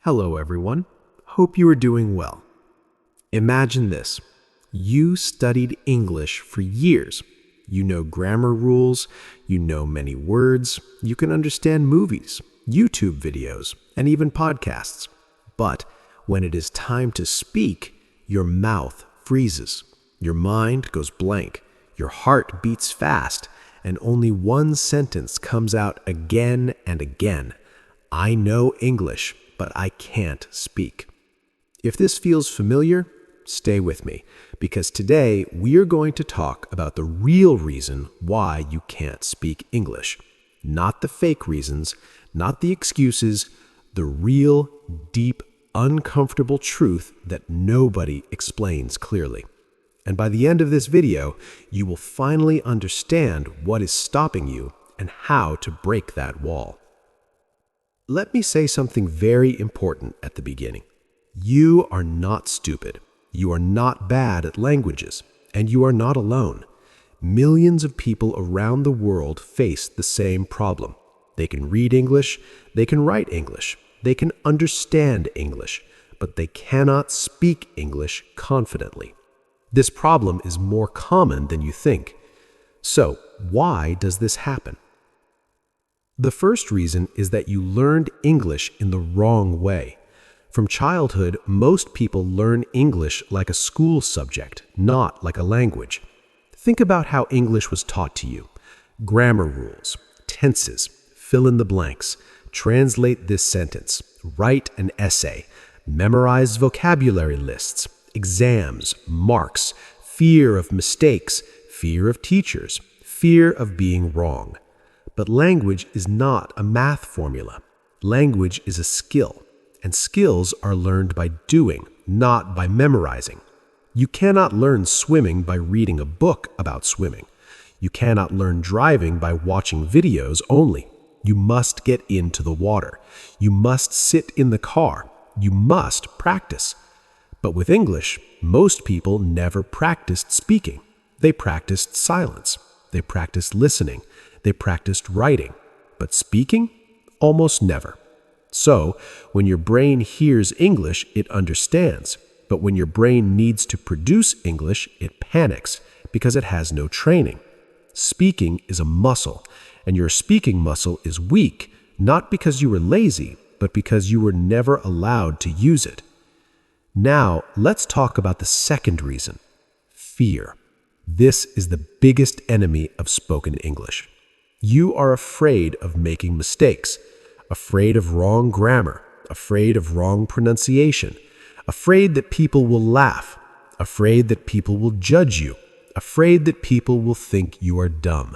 Hello, everyone. Hope you are doing well. Imagine this. You studied English for years. You know grammar rules, you know many words, you can understand movies, YouTube videos, and even podcasts. But when it is time to speak, your mouth freezes, your mind goes blank, your heart beats fast, and only one sentence comes out again and again. I know English, but I can't speak. If this feels familiar, stay with me, because today we are going to talk about the real reason why you can't speak English. Not the fake reasons, not the excuses, the real, deep, uncomfortable truth that nobody explains clearly. And by the end of this video, you will finally understand what is stopping you and how to break that wall. Let me say something very important at the beginning. You are not stupid. You are not bad at languages, and you are not alone. Millions of people around the world face the same problem. They can read English, they can write English, they can understand English, but they cannot speak English confidently. This problem is more common than you think. So, why does this happen? The first reason is that you learned English in the wrong way. From childhood, most people learn English like a school subject, not like a language. Think about how English was taught to you. Grammar rules, tenses, fill in the blanks, translate this sentence, write an essay, memorize vocabulary lists, exams, marks, fear of mistakes, fear of teachers, fear of being wrong. But language is not a math formula. Language is a skill, and skills are learned by doing, not by memorizing. You cannot learn swimming by reading a book about swimming. You cannot learn driving by watching videos only. You must get into the water. You must sit in the car. You must practice. But with English, most people never practiced speaking. They practiced silence. They practiced listening. They practiced writing. But speaking? Almost never. So, when your brain hears English, it understands. But when your brain needs to produce English, it panics because it has no training. Speaking is a muscle, and your speaking muscle is weak, not because you were lazy, but because you were never allowed to use it. Now, let's talk about the second reason, fear. This is the biggest enemy of spoken English. You are afraid of making mistakes, afraid of wrong grammar, afraid of wrong pronunciation, afraid that people will laugh, afraid that people will judge you, afraid that people will think you are dumb.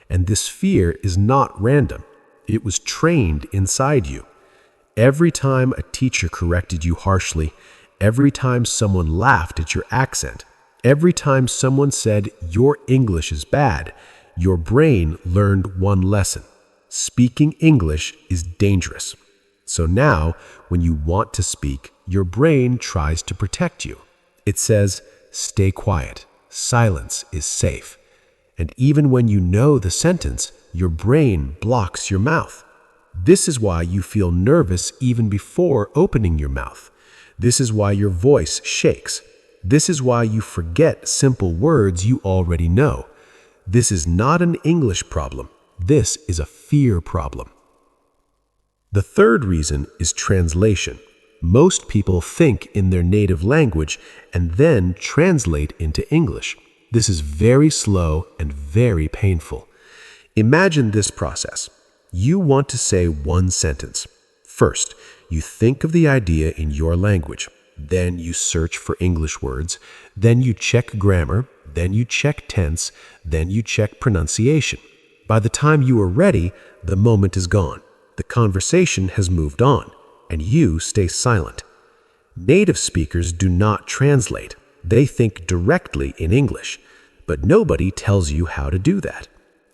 And this fear is not random. It was trained inside you. Every time a teacher corrected you harshly, every time someone laughed at your accent, every time someone said your English is bad, your brain learned one lesson. Speaking English is dangerous. So now, when you want to speak, your brain tries to protect you. It says, stay quiet. Silence is safe. And even when you know the sentence, your brain blocks your mouth. This is why you feel nervous even before opening your mouth. This is why your voice shakes. This is why you forget simple words you already know. This is not an English problem. This is a fear problem. The third reason is translation. Most people think in their native language and then translate into English. This is very slow and very painful. Imagine this process. You want to say one sentence. First, you think of the idea in your language. Then you search for English words. Then you check grammar. Then you check tense. Then you check pronunciation. By the time you are ready, the moment is gone. The conversation has moved on, and you stay silent. Native speakers do not translate. They think directly in English, but nobody tells you how to do that.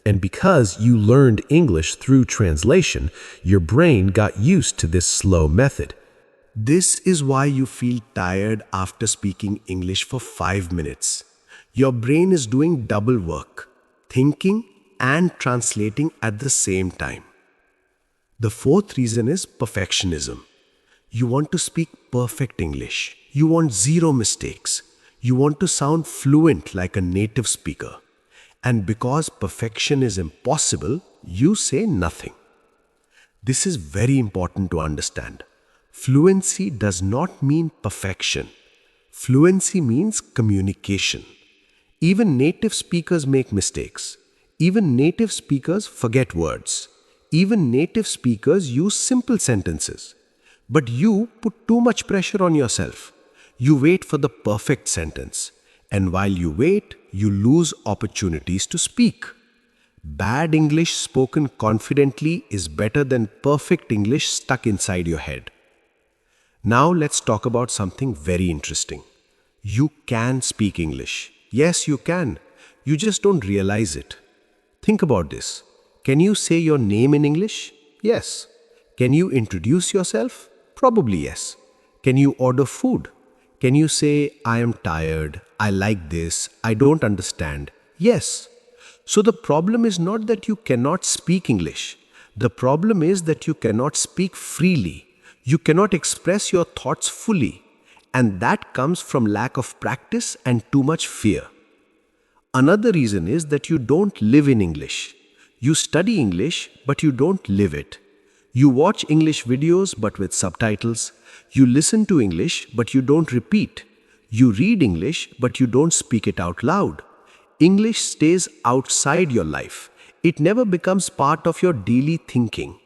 And because you learned English through translation, your brain got used to this slow method. This is why you feel tired after speaking English for 5 minutes. Your brain is doing double work, thinking and translating at the same time. The fourth reason is perfectionism. You want to speak perfect English. You want zero mistakes. You want to sound fluent like a native speaker. And because perfection is impossible, you say nothing. This is very important to understand. Fluency does not mean perfection. Fluency means communication. Even native speakers make mistakes. Even native speakers forget words. Even native speakers use simple sentences. But you put too much pressure on yourself. You wait for the perfect sentence. And while you wait, you lose opportunities to speak. Bad English spoken confidently is better than perfect English stuck inside your head. Now let's talk about something very interesting. You can speak English. Yes, you can. You just don't realize it. Think about this. Can you say your name in English? Yes. Can you introduce yourself? Probably yes. Can you order food? Can you say, I am tired, I like this, I don't understand? Yes. So the problem is not that you cannot speak English. The problem is that you cannot speak freely. You cannot express your thoughts fully. And that comes from lack of practice and too much fear. Another reason is that you don't live in English. You study English, but you don't live it. You watch English videos, but with subtitles. You listen to English, but you don't repeat. You read English, but you don't speak it out loud. English stays outside your life. It never becomes part of your daily thinking.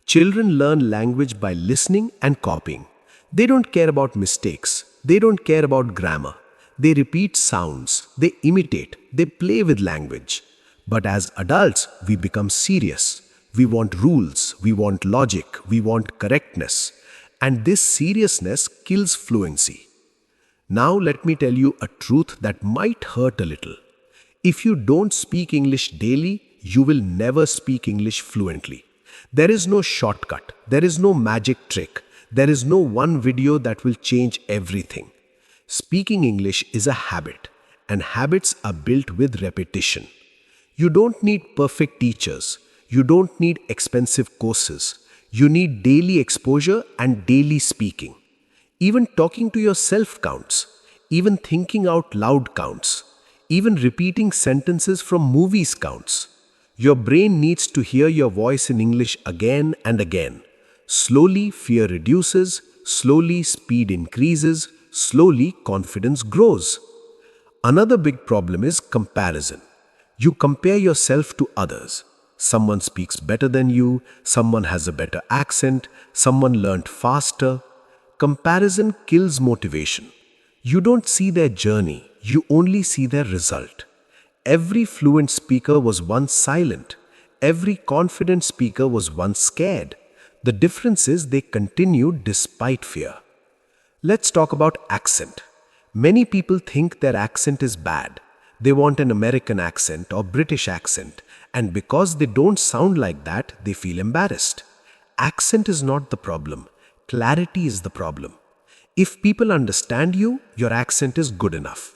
Children learn language by listening and copying. They don't care about mistakes. They don't care about grammar. They repeat sounds. They imitate. They play with language. But as adults, we become serious. We want rules. We want logic. We want correctness. And this seriousness kills fluency. Now let me tell you a truth that might hurt a little. If you don't speak English daily, you will never speak English fluently. There is no shortcut. There is no magic trick. There is no one video that will change everything. Speaking English is a habit, and habits are built with repetition. You don't need perfect teachers. You don't need expensive courses. You need daily exposure and daily speaking. Even talking to yourself counts. Even thinking out loud counts. Even repeating sentences from movies counts. Your brain needs to hear your voice in English again and again. Slowly, fear reduces. Slowly, speed increases. Slowly, confidence grows. Another big problem is comparison. You compare yourself to others. Someone speaks better than you. Someone has a better accent. Someone learned faster. Comparison kills motivation. You don't see their journey, you only see their result. Every fluent speaker was once silent. Every confident speaker was once scared. The difference is they continued despite fear. Let's talk about accent. Many people think their accent is bad. They want an American accent or British accent, and because they don't sound like that, they feel embarrassed. Accent is not the problem. Clarity is the problem. If people understand you, your accent is good enough.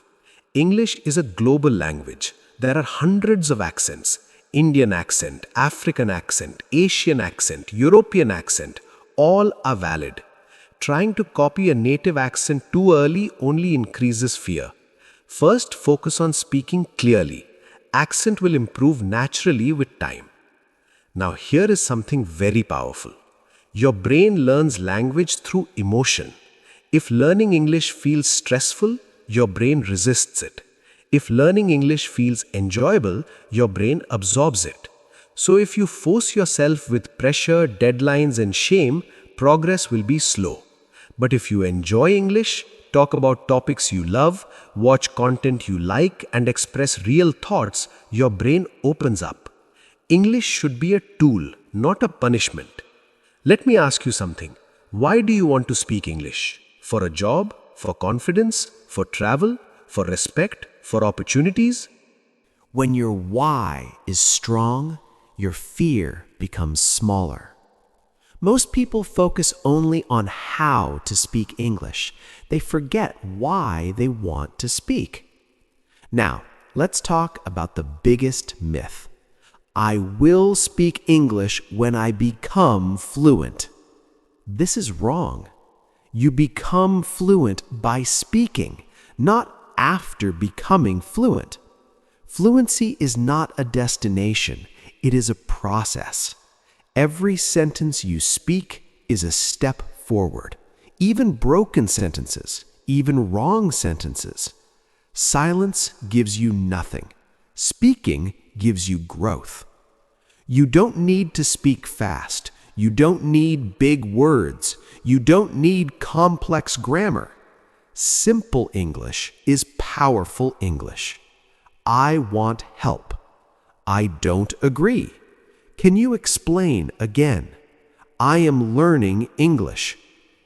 English is a global language. There are hundreds of accents. Indian accent, African accent, Asian accent, European accent, all are valid. Trying to copy a native accent too early only increases fear. First, focus on speaking clearly. Accent will improve naturally with time. Now here is something very powerful. Your brain learns language through emotion. If learning English feels stressful, your brain resists it. If learning English feels enjoyable, your brain absorbs it. So if you force yourself with pressure, deadlines, and shame, progress will be slow. But if you enjoy English, talk about topics you love, watch content you like, and express real thoughts, your brain opens up. English should be a tool, not a punishment. Let me ask you something. Why do you want to speak English? For a job? For confidence? For travel? For respect? For opportunities? When your why is strong, your fear becomes smaller. Most people focus only on how to speak English. They forget why they want to speak. Now, let's talk about the biggest myth. I will speak English when I become fluent. This is wrong. You become fluent by speaking, not after becoming fluent. Fluency is not a destination, it is a process. Every sentence you speak is a step forward. Even broken sentences, even wrong sentences. Silence gives you nothing. Speaking gives you growth. You don't need to speak fast. You don't need big words. You don't need complex grammar. Simple English is powerful English. I want help. I don't agree. Can you explain again? I am learning English.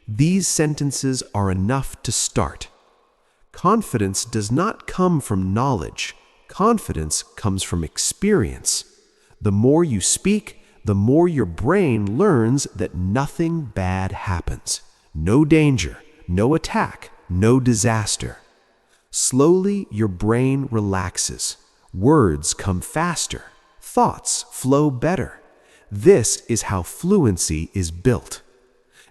These sentences are enough to start. Confidence does not come from knowledge. Confidence comes from experience. The more you speak, the more your brain learns that nothing bad happens. No danger, no attack, no disaster. Slowly, your brain relaxes. Words come faster. Thoughts flow better. This is how fluency is built.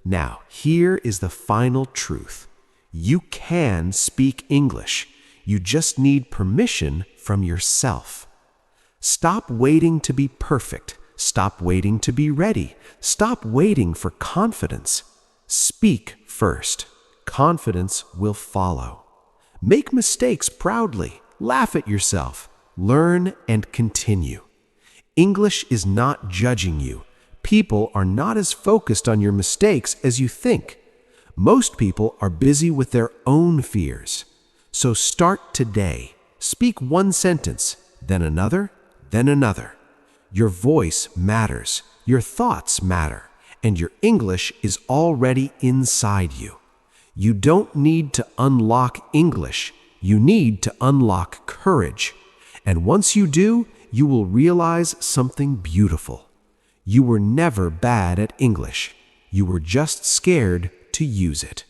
Now, here is the final truth. You can speak English. You just need permission from yourself. Stop waiting to be perfect. Stop waiting to be ready. Stop waiting for confidence. Speak first. Confidence will follow. Make mistakes proudly. Laugh at yourself. Learn and continue. English is not judging you. People are not as focused on your mistakes as you think. Most people are busy with their own fears. So start today. Speak one sentence, then another, then another. Your voice matters, your thoughts matter, and your English is already inside you. You don't need to unlock English. You need to unlock courage. And once you do, you will realize something beautiful. You were never bad at English. You were just scared to use it.